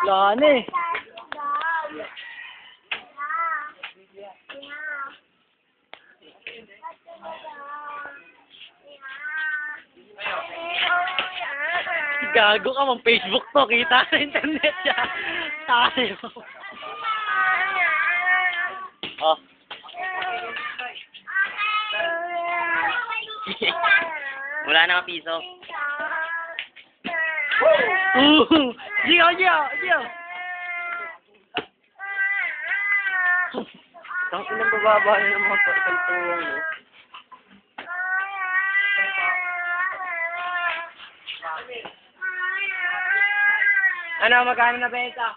Wala na eh. Gago ka, mang Facebook to. Kita sa internet siya. Tayo. Oh. Wala na piso. Gio, Gio, Gio. Ang inang bababa na ng mga pagkaltuwang, no? Ano, magkano na benta?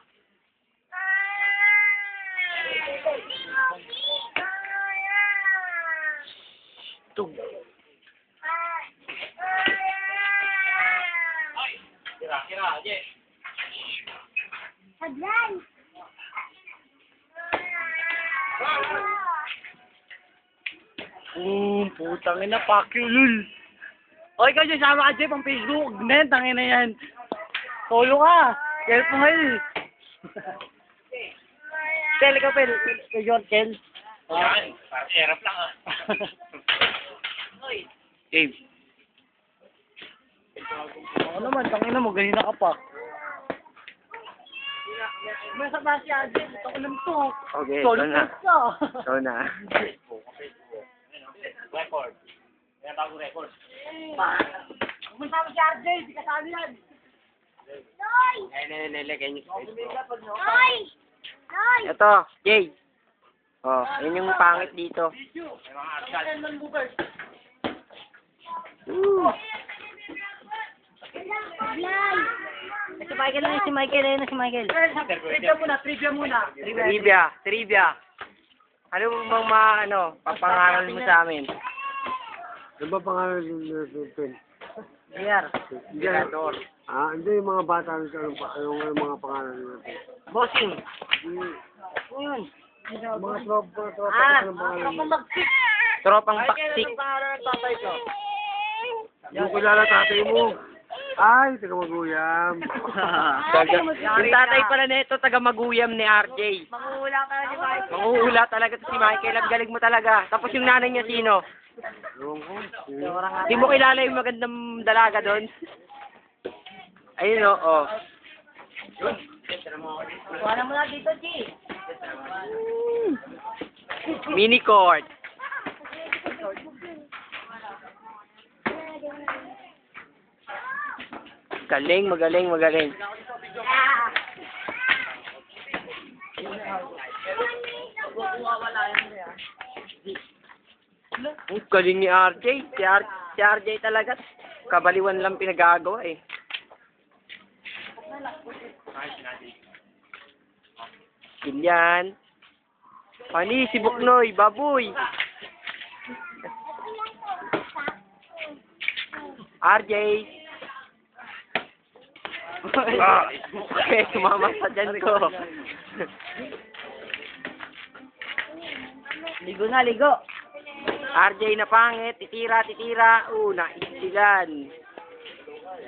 Tug. Kira, aje. Hadlan! Putang ina, fuck you, lul. O, ikaw dyan, sama ka dyan, pang Facebook. Nen, tangin na yan. Follow ka. Kel po ngayon. Kel, ikaw, Pel. Kel, Kel. Erap lang, ah. Dave. Ako naman, tangin na mo, ganina ka pa. May sa basi agad, ito ko lang to. Okay, Solid ito na. ka. Ito na. Record. Kaya bago record. Kumunta mo si RJ, di kasali yan. Noy! Nilagay niyo sa Facebook. Noy! Noy! Ito, Jay. Oh, yun yung pangit dito. May mga argal. Hadlan! Si Michael na, si Michael na, si Michael. Trivia muna. Trivia. Ano bang papangaral mo sa amin? Ano ba pangalan ng pen? JR. Generador. Hindi yung mga bata yung mga pangalan natin. Bossing. Ano yun? Mga tropa ng pangalan Ako mo. mag-pick. Tropang Michael, baksik. anong pangalan ng tatay ko? Yung kilala tatay mo. Ay, taga maguyam. Yung tatay pala nito, taga maguyam ni RJ. Manguhula ka na ni Michael. Manguhula talaga to si Michael. Ang galing mo talaga. Tapos yung nanay niya sino? Ewan ko. Di mo kilala yung magandang dalaga doon? Ayun o. Oh. Wala mo na dito, G. Mini court. Magaling. Ang galing ni RJ. Si RJ talaga. Kabaliwan lang pinagagawa eh. Ganyan. Pani, si Buknoy, baboy. RJ. Okay, sumama sa dyan ko. Ligo na, ligo. RJ na pangit, titira. Naisigan.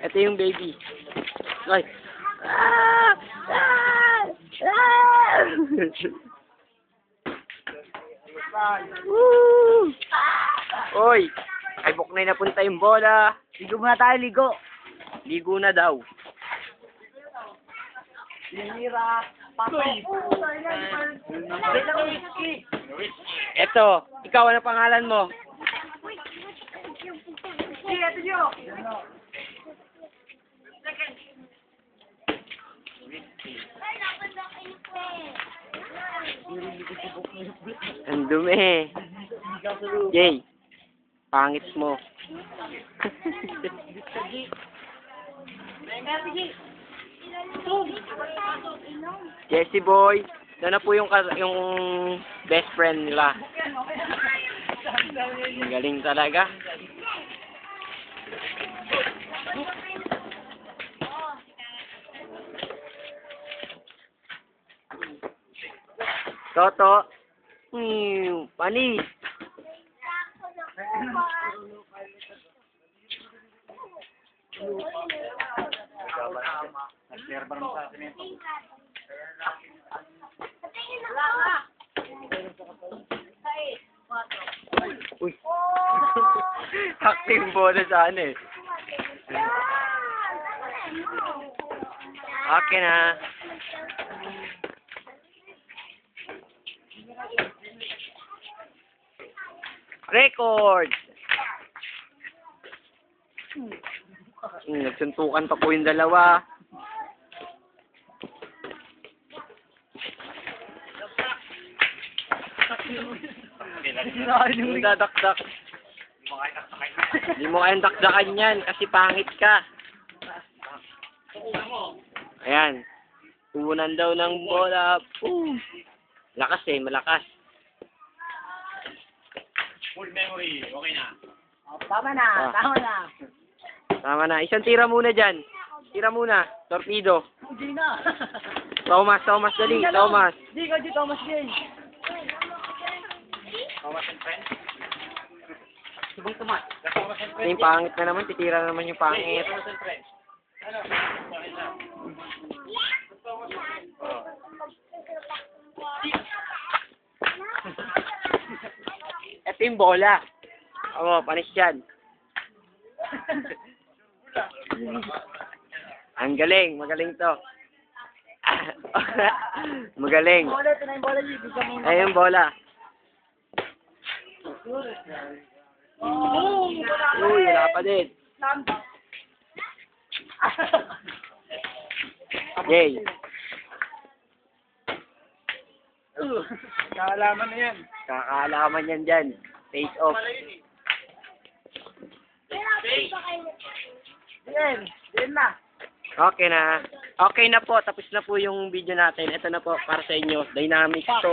Ito yung baby. Ay. Woo! Oy, ay Buknoy na punta yung bola. Ligo muna tayo, ligo. Ligo na daw. Sinira. Patay. Eto, ikaw ano pangalan mo? Ang dumi. Jay, pangit mo. Jesse boy, doon na po yung best friend nila. Ang galing talaga. Toto. Panis. Nag-clear ba naman sa semento? Uy. Active bola sa ano eh. Okay na. Record! Nagsuntukan pa po yung dalawa. Yung dadakdak. Hindi mo kayang dakdakan yan kasi pangit ka. Ayan. Tuunan daw ng bola. Boom. Lakas eh, malakas. Full memory. Okay na. Tama na, Ah. tama na. Tama na. Isang tira muna dyan. Tira muna. Torpedo. Hindi na. Thomas, dali. Thomas. Hindi ka, Thomas Jane. Thomas and friends. Subong tumat. Thomas and friends. Yung pangit na naman. Titira na naman yung pangit. Thomas and friends. Ano? Bakit na? Ito yung bola. Oo, panis yan. Ang galing. Magaling to. Magaling. Bola, ito na yung bola, G. Bisa mo. Ayun yung bola. Uy, wala pa din. Yay. Kaalaman na yan. Kakaalaman yan dyan. Face off. Yan, yan na. Okay na. Okay na po. Tapos na po yung video natin. Ito na po para sa inyo. Dynamics to.